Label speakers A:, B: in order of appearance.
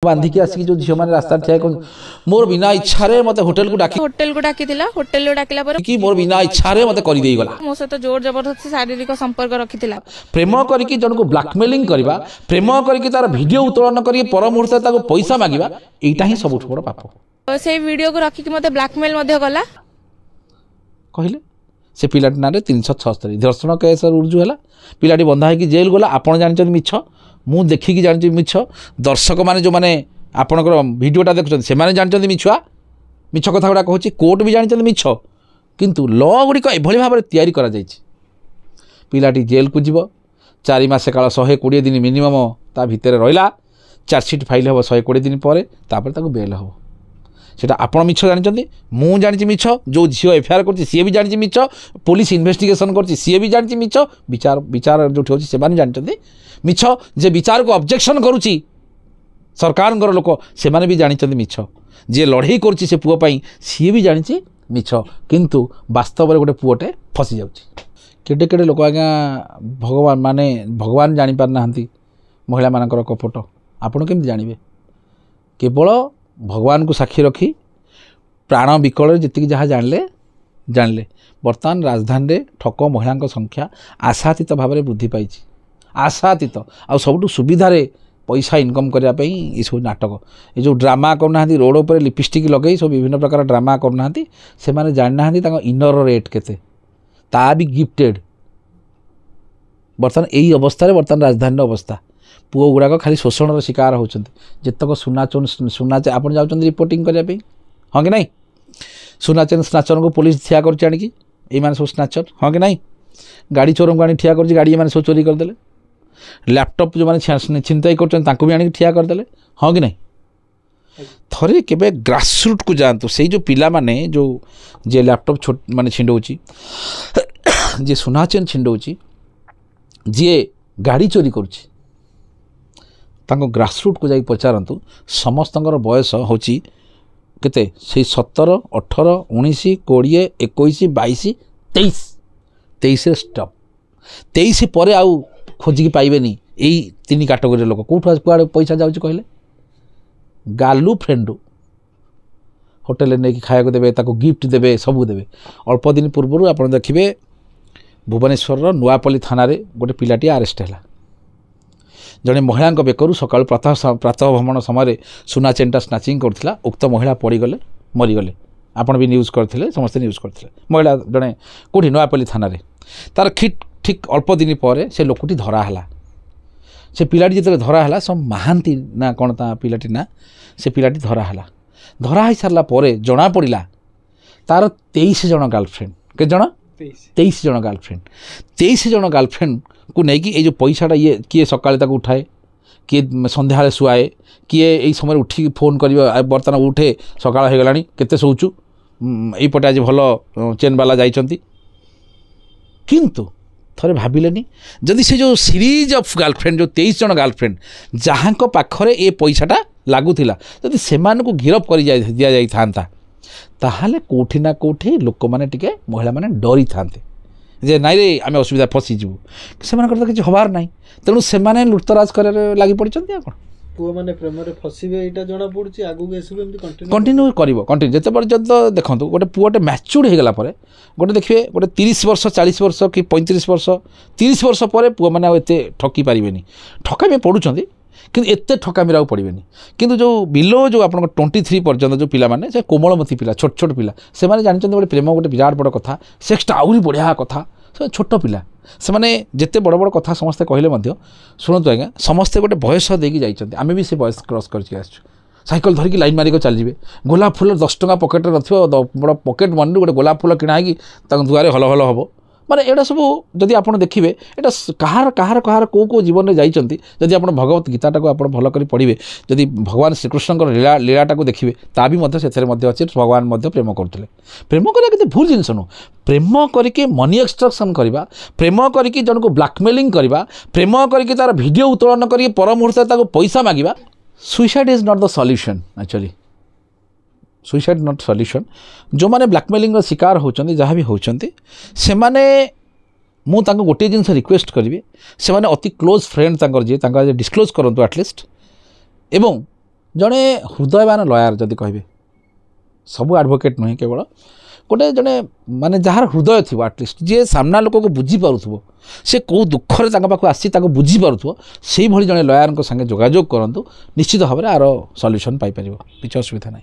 A: बांधिकी आसिक जो झील मैंने रास्ता ठिया मोर बिना इच्छा मत होटेल को डाकी
B: होटेल डाकिला
A: कि मोर बिना इच्छा मत कर दे गला
B: मो सहित जोर जबरदस्ती शारीरिक संपर्क रखिथिला
A: प्रेम करके जन को ब्लैकमेलिंग करबा प्रेम करके तार वीडियो उत्तोलन करके पर मुहूर्त ताको पैसा मागिबा एटा ही सबुठ बड़ पाप
B: से वीडियो को रखी मते ब्लैकमेल मध्ये गला
A: कहले से पिलाटी ना 376 धर्षण केस रुजु है पिलाटी बंधा है कि जेल गला आपण जानते मिछ मु देखिकी जानते मिछ दर्शक माने जो माने आपणकर वीडियोटा देखुछन से माने जानते मिछुआ मिछ कथा गुडा कहूची कोर्ट भी जानते मिछ किंतु लॉ गुडी को एभली भाबरे तयारी करा जायछि पिलाटी जेल को जीव 4 मास काल 120 दिन मिनिमम ता भितर रहिला चार्जशीट फाइल हो 120 दिन पर तापर ताको बेल हो सेटा आपण मिछ जानते मु जानि मिछ जो झियो एफआईआर करछि सी भी जानि मिछ पुलिस इन्वेस्टिगेशन करछि सी भी जानि मिछ विचार जो होछि से माने जानते मिछ जे विचार को ऑब्जेक्शन करुछि सरकार लोक से माने भी जानते मिछ जे लड़ाई करछि से पुओ पई सी भी जानि मिछ किंतु वास्तव में गोटे पुओटे फसी जाउछि केटे केटे लोक आज्ञा भगवान माने भगवान जानि पार नाहंती महिला मानकर कपट आपण केमति जानिबे केवल भगवान को साक्षी रखी प्राण विकल जी जहाँ जानले बर्तमान राजधानी रे ठक महिला संख्या आशातीत भाव में वृद्धि पाई आशातीत आ सब सुविधा पैसा इनकम करने ये सब नाटक ये जो ड्रामा करना रोड पर लिपस्टिक लगे सब विभिन्न प्रकार ड्रामा करना से माने जानना इनर रेट केते ता भी गिफ्टेड बर्तमान यही अवस्था बर्तमान राजधानी अवस्था पुओ गुड़ाक खाली शोषण शिकार होती जितक सुना आप जाऊँ रिपोर्टिंग करने हाँ कि नहीं सुनाचन स्नाचर को पुलिस ठिया कर सब स्नाचर हाँ कि नहीं गाड़ी चोर को आनी ठिया कर गाड़ी मैंने सब चोरी करदे लैपटॉप जो मैंने छिनताई कर भी आनी ठिया करदे हाँ कि नहीं थरे केबे ग्रासरूट को जातु से जो पिला माने जो जे लैपटॉप छोट माने छिंडौची जे सुनाचन छिंडौची जे गाड़ी चोरी करुची तांको ग्रासरूट को जाई पचारंतु समस्तंकर बयस होची केते से 17 18 19 20 21 22 23 23 स्टॉप 23 पर आउ खोजिकी पाइबेनी एई तीन कैटेगरी लोक कोठा कुआडे पैसा जाउची कहले गालू फ्रेंडू होटल ने कि खाया को देबे ताको गिफ्ट देबे सब देबे अल्प दिन पूर्व आपण देखिबे भुवनेश्वर नुआपल्ली थाना रे गोटे पिलाटी अरेस्ट हैला जड़े महिला बेकरू सका प्रातः भ्रमण समय सुना चेनटा स्नाचिंग करथिला उक्त महिला पड़गले मरीगले आपण भी न्यूज करथिले समस्त न्यूज करथिले महिला जड़े कोठी नुआपल्ली थाना रे तार ठीक अल्प दिन पर से लोकटी धराहला से पिलाटी जिते धराहला सब महांती ना कौन ता पिलाटी ना से पिलाटी धराहला धरा सारा पर जना पड़ा तार 23 जन गर्लफ्रेंड के जन 23 जन गर्लफ्रेंड 23 जन गर्लफ्रेंड को लेकिन ये जो पैसाटा ये किए सकाले उठाए किए संध्या शुआए किए यही समय उठिक फोन कर बर्तमान उठे सकाल हो गला केते शोचु यपटे आज भल चेन बाला जाइछंती किंतु थरे भाविलेनी जदि से जो सीरीज ऑफ गर्लफ्रेंड जो 23 जन गर्लफ्रेंड जहाँ पाखरे ये पैसाटा लगुला जदि से गिरफ कर दिया जाई थांता ताहाले कोठी ना कोठी लोक माने टिके महिला माने डरी थांते जे नाई रे आम असुविधा फसीजु से किसी हबार ना तेणु से लुटतराज कर लगी पड़ी
C: पुओ माने प्रेम रे फसीबे एटा जणा पड़छि आगु एसबे एमती
A: कंटिन्यू करिवो कंटिन्यू जते पर्यंत देखंतु गोटे पुओटे मैच्योर हो गला परे गोटे देखिए गोटे 30 वर्ष 40 वर्ष कि 35 वर्ष 30 वर्ष पर पुओ माने एते ठकी पारिबेनी ठकामी पडुछंती किंतु एते ठकामी राव पड़िबेनी किंतु जो बिलो जो आपन 23 पर्यंत जो पिला माने से कोमलमती पिला छोट छोट पिला से माने जानचंती गोटे प्रेम गोटे विराट बड़ कथा सेक्सटा आउरी बढ़िया कथा से छोट पिला से माने जिते बड़ बड़ कथा समस्ते कहले मध्य शुणु आज्ञा समस्ते गोटे बयस देकी जाइछंती आमे भी से बयस क्रॉस करके आसछु साइकिल धरिकी लाइन मारिक चल जाबे गोलाप फूल 10 टका पॉकेट रे रथिबो बड़ पॉकेट मनी गोटे गोलाप फूल किना कि दुआरे हल हल हबो माने एटा सब जदि आपण देखिबे एटा कहार कहार कहार को जीवन में जाइछंती जदि आपण भगवत गीताटा को आपण भल करी पढ़िबे जदि भगवान श्रीकृष्णकर लीलाटा को देखिबे ता भी मध्य सेथरे मध्य अछि भगवान मध्य प्रेम करथिले प्रेम करिया केते भूल जिंस नु प्रेम करिके मनी एक्सट्रैक्शन करबा प्रेम करिके जन को ब्लैकमेलिंग करबा प्रेम करिके तार वीडियो उत्तोलन करिके पर मुहूर्त ताको पैसा मागिबा suicide is not the solution actually suicide not solution जो माने ब्लैकमेलिंग शिकार होचंदी जहाँ भी होचंदी से माने मु तांको गोटे जिनस रिक्वेस्ट करिवे से माने अति क्लोज फ्रेंड तांकर जे तांका डिस्क्लोज करंतु एटलिस्ट एवं जड़े हृदयवान लयर जदि कहे सबू आडभोकेट नुहे केवल गोटे जड़े माने जार हृदय थी आटलिस्ट जी सामना लोक को बुझीपु से कौ दुखरे पाक आसी बुझीपु से जड़े लयर संगे जोगाजोग करूँ निश्चित भाव में आर सल्यूशन पाइपर किसी असुविधा ना।